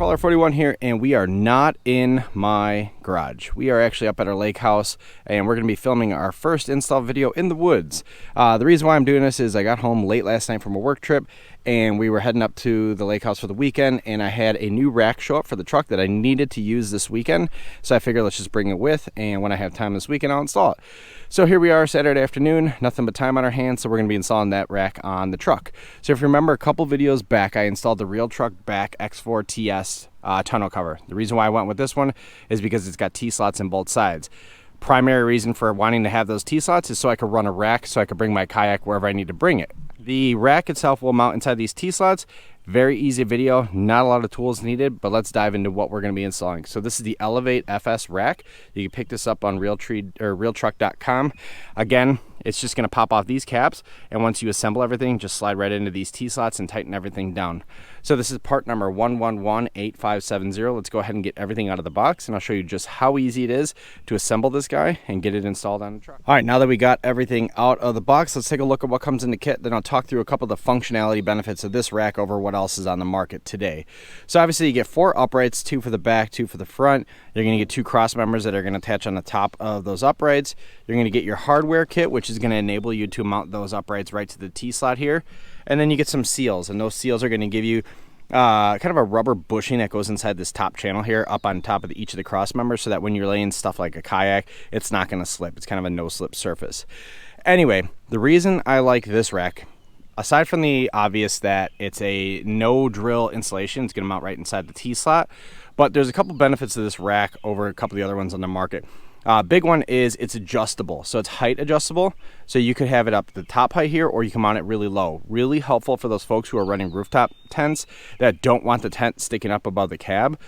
Waterfowler 41 here, and we are not in my garage. We are actually up at our lake house, and we're going to be filming our first install video in the woods. The reason why I'm doing this is I got home late last night from a work trip, and we were heading up to the lake house for the weekend, and I had a new rack show up for the truck that I needed to use this weekend. So I figured let's just bring it with, and when I have time this weekend, I'll install it. So here we are Saturday afternoon, nothing but time on our hands, so we're going to be installing that rack on the truck. So if you remember a couple videos back, I installed the RealTruck back X4 TS tonneau cover. The reason why I went with this one is because it's got T-slots on both sides. Primary reason for wanting to have those T-slots is so I could run a rack, so I could bring my kayak wherever I need to bring it. The rack itself will mount inside these T-slots. Very easy video, not a lot of tools needed, but let's dive into what we're going to be installing. So this is the Elevate FS rack. You can pick this up on RealTruck.com. Again, it's just going to pop off these caps, and once you assemble everything, just slide right into these T-slots and tighten everything down. So this is part number 1118570. Let's go ahead and get everything out of the box, and I'll show you just how easy it is to assemble this guy and get it installed on the truck. All right, now that we got everything out of the box, let's take a look at what comes in the kit. Then I'll talk through a couple of the functionality benefits of this rack over what else is on the market today. So obviously you get 4 uprights, 2 for the back, 2 for the front. You're going to get 2 cross members that are going to attach on the top of those uprights. You're going to get your hardware kit, which is going to enable you to mount those uprights right to the T-slot here. And then you get some seals, and those seals are going to give you kind of a rubber bushing that goes inside this top channel here up on top of each of the cross members, so that when you're laying stuff like a kayak, it's not going to slip. It's kind of a no-slip surface. Anyway, the reason I like this rack, aside from the obvious that it's a no drill installation, it's going to mount right inside the T-slot, but there's a couple benefits to this rack over a couple of the other ones on the market. Big one is it's adjustable, so it's height adjustable, so you could have it up the top height here, or you can mount it really low. Really helpful for those folks who are running rooftop tents that don't want the tent sticking up above the cab.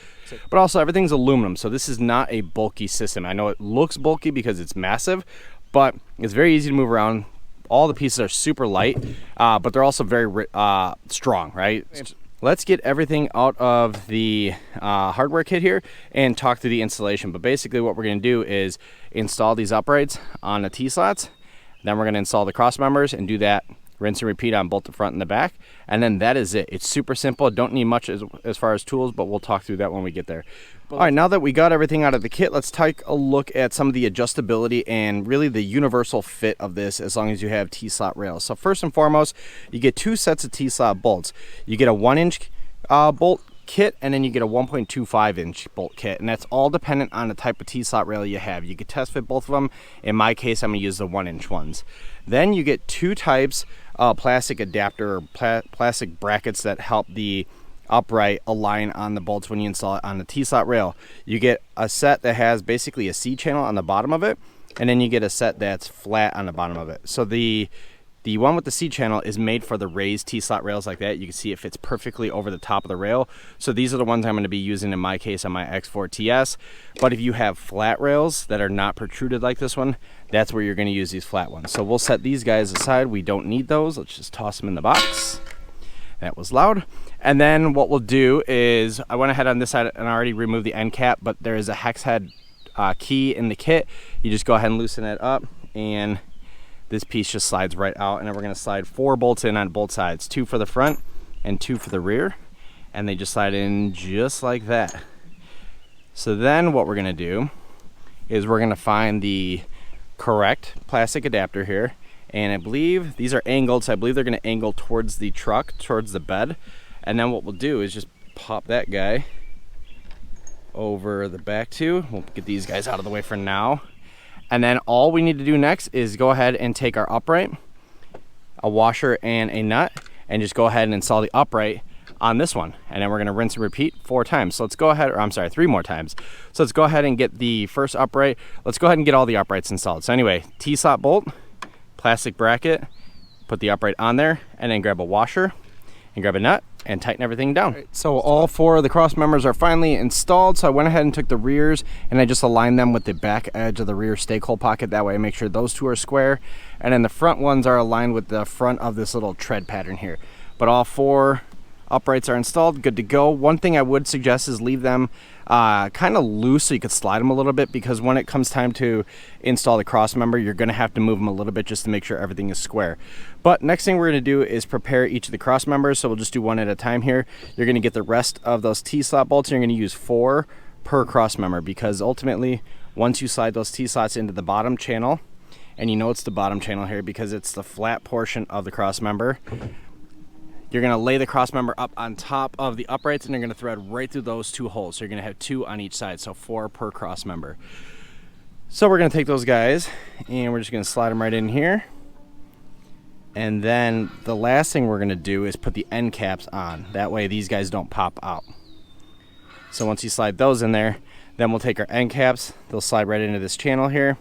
But also everything's aluminum, so this is not a bulky system. I know it looks bulky because it's massive, but it's very easy to move around. All the pieces are super light, but they're also very strong, right? Let's get everything out of the hardware kit here and talk through the installation. But basically what we're going to do is install these uprights on the T-slots. Then we're going to install the cross members and do that rinse and repeat on both the front and the back. And then that is it. It's super simple. Don't need much as far as tools, but we'll talk through that when we get there. All right, now that we got everything out of the kit, let's take a look at some of the adjustability and really the universal fit of this as long as you have T-slot rails. So first and foremost, you get 2 sets of T-slot bolts. You get a 1-inch bolt kit, and then you get a 1.25-inch bolt kit, and that's all dependent on the type of T-slot rail you have. You could test fit both of them. In my case, I'm going to use the 1-inch ones. Then you get 2 types of plastic adapter or plastic brackets that help the upright align on the bolts when you install it on the T-slot rail. You get a set that has basically a C channel on the bottom of it, and then you get a set that's flat on the bottom of it. So the one with the C channel is made for the raised T-slot rails like that. You can see it fits perfectly over the top of the rail. So these are the ones I'm going to be using in my case on my X4 TS. But if you have flat rails that are not protruded like this one, that's where you're going to use these flat ones. So we'll set these guys aside. We don't need those. Let's just toss them in the box. That was loud. And then what we'll do is, I went ahead on this side and I already removed the end cap, but there is a hex head key in the kit. You just go ahead and loosen it up, and this piece just slides right out. And then we're going to slide 4 bolts in on both sides, 2 for the front and 2 for the rear, and they just slide in just like that. So then what we're going to do is we're going to find the correct plastic adapter here, and I believe these are angled, so I believe they're going to angle towards the truck, towards the bed. And then what we'll do is just pop that guy over the back too. We'll get these guys out of the way for now. And then all we need to do next is go ahead and take our upright, a washer and a nut, and just go ahead and install the upright on this one. And then we're going to rinse and repeat 4 times. So let's go ahead, or I'm sorry, 3 more times. So let's go ahead and get the first upright. Let's go ahead and get all the uprights installed. So anyway, T-slot bolt, plastic bracket, put the upright on there, and then grab a washer and grab a nut and tighten everything down. Right, so all 4 of the cross members are finally installed. So I went ahead and took the rears and I just aligned them with the back edge of the rear stake hole pocket. That way I make sure those 2 are square. And then the front ones are aligned with the front of this little tread pattern here. But all 4 Uprights are installed, good to go. One thing I would suggest is leave them kind of loose so you could slide them a little bit, because when it comes time to install the cross member, you're going to have to move them a little bit just to make sure everything is square. But next thing we're going to do is prepare each of the cross members, so we'll just do one at a time here. You're going to get the rest of those T-slot bolts, and you're going to use 4 per cross member, because ultimately once you slide those T-slots into the bottom channel, and you know it's the bottom channel here because it's the flat portion of the cross member, you're going to lay the cross member up on top of the uprights, and you're going to thread right through those 2 holes. So you're going to have 2 on each side, so 4 per cross member. So we're going to take those guys and we're just going to slide them right in here. And then the last thing we're going to do is put the end caps on. That way these guys don't pop out. So once you slide those in there, then we'll take our end caps. They'll slide right into this channel here.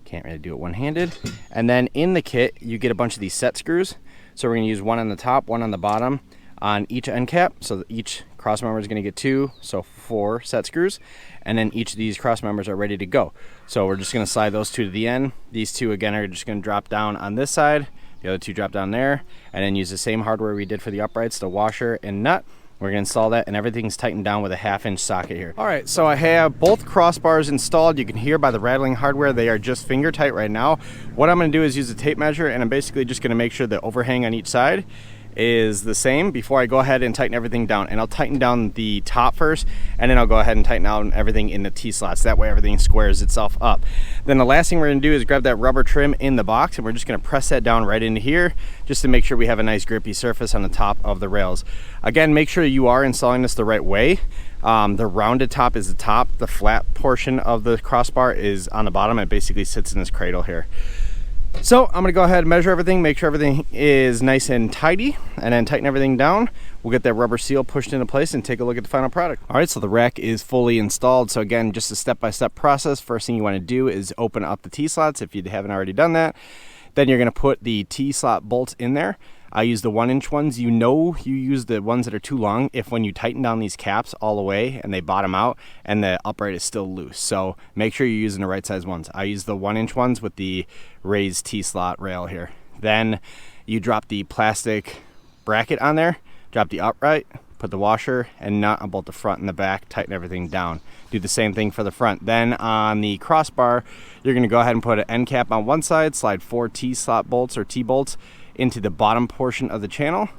Can't really do it one-handed. And then in the kit, you get a bunch of these set screws. So we're going to use 1 on the top, 1 on the bottom on each end cap. So each cross member is going to get 2, so 4 set screws. And then each of these cross members are ready to go. So we're just going to slide those 2 to the end. These 2 again are just going to drop down on this side. The other 2 drop down there. And then use the same hardware we did for the uprights, the washer and nut. We're going to install that, and everything's tightened down with a 1/2-inch socket here. All right, so I have both crossbars installed. You can hear by the rattling hardware, they are just finger tight right now. What I'm going to do is use a tape measure, and I'm basically just going to make sure the overhang on each side is the same before I go ahead and tighten everything down. And I'll tighten down the top first, and then I'll go ahead and tighten down everything in the T-slots. That way everything squares itself up. Then the last thing we're going to do is grab that rubber trim in the box, and we're just going to press that down right into here just to make sure we have a nice grippy surface on the top of the rails. Again, make sure you are installing this the right way. The rounded top is the top. The flat portion of the crossbar is on the bottom. It basically sits in this cradle here. So I'm going to go ahead and measure everything, make sure everything is nice and tidy, and then tighten everything down. We'll get that rubber seal pushed into place and take a look at the final product. All right, so the rack is fully installed. So again, just a step-by-step process. First thing you want to do is open up the T-slots if you haven't already done that. Then you're going to put the T-slot bolts in there. I use the 1-inch ones. You know you use the ones that are too long if when you tighten down these caps all the way and they bottom out and the upright is still loose. So make sure you're using the right size ones. I use the 1-inch ones with the raised T-slot rail here. Then you drop the plastic bracket on there, drop the upright, put the washer and nut on both the front and the back, tighten everything down. Do the same thing for the front. Then on the crossbar, you're going to go ahead and put an end cap on one side, slide 4 T-slot bolts or T-bolts into the bottom portion of the channel,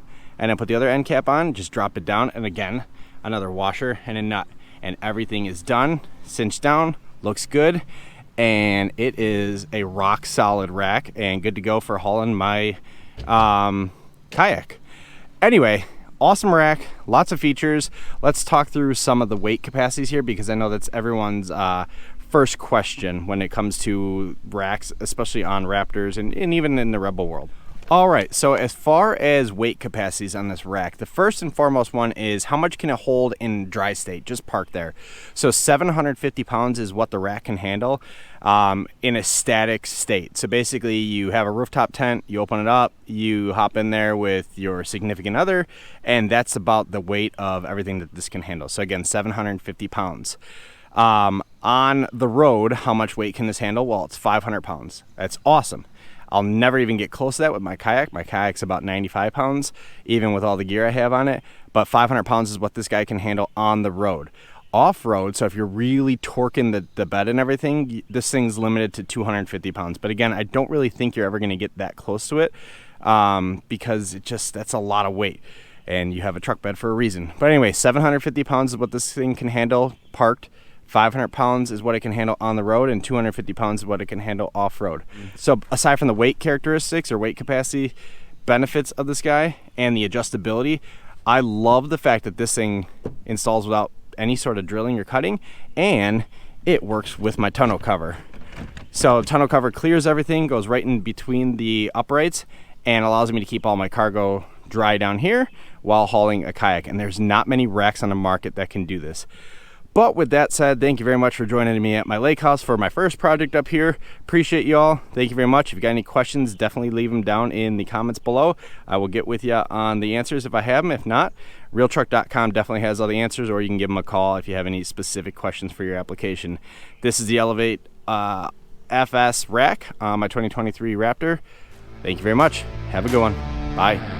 and then put the other end cap on, just drop it down, and again, another washer and a nut. And everything is done, cinched down, looks good, and it is a rock solid rack and good to go for hauling my kayak. Anyway, awesome rack, lots of features. Let's talk through some of the weight capacities here, because I know that's everyone's first question when it comes to racks, especially on Raptors and even in the Rebel world. All right, so as far as weight capacities on this rack, the first and foremost one is how much can it hold in dry state, just parked there. So 750 pounds is what the rack can handle in a static state. So basically you have a rooftop tent, you open it up, you hop in there with your significant other, and that's about the weight of everything that this can handle. So again, 750 pounds. On the road, how much weight can this handle? Well, it's 500 pounds. That's awesome. I'll never even get close to that with my kayak. My kayak's about 95 pounds, even with all the gear I have on it. But 500 pounds is what this guy can handle on the road. Off-road, so if you're really torquing the bed and everything, this thing's limited to 250 pounds. But again, I don't really think you're ever going to get that close to it because that's a lot of weight. And you have a truck bed for a reason. But anyway, 750 pounds is what this thing can handle parked. 500 pounds is what it can handle on the road, and 250 pounds is what it can handle off-road. So aside from the weight characteristics or weight capacity benefits of this guy and the adjustability, I love the fact that this thing installs without any sort of drilling or cutting, and it works with my tonneau cover. So tonneau cover clears everything, goes right in between the uprights, and allows me to keep all my cargo dry down here while hauling a kayak. And there's not many racks on the market that can do this. But with that said, thank you very much for joining me at my lake house for my first project up here. Appreciate you all. Thank you very much. If you got any questions, definitely leave them down in the comments below. I will get with you on the answers if I have them. If not, RealTruck.com definitely has all the answers, or you can give them a call if you have any specific questions for your application. This is the Elevate FS rack on my 2023 Raptor. Thank you very much. Have a good one. Bye.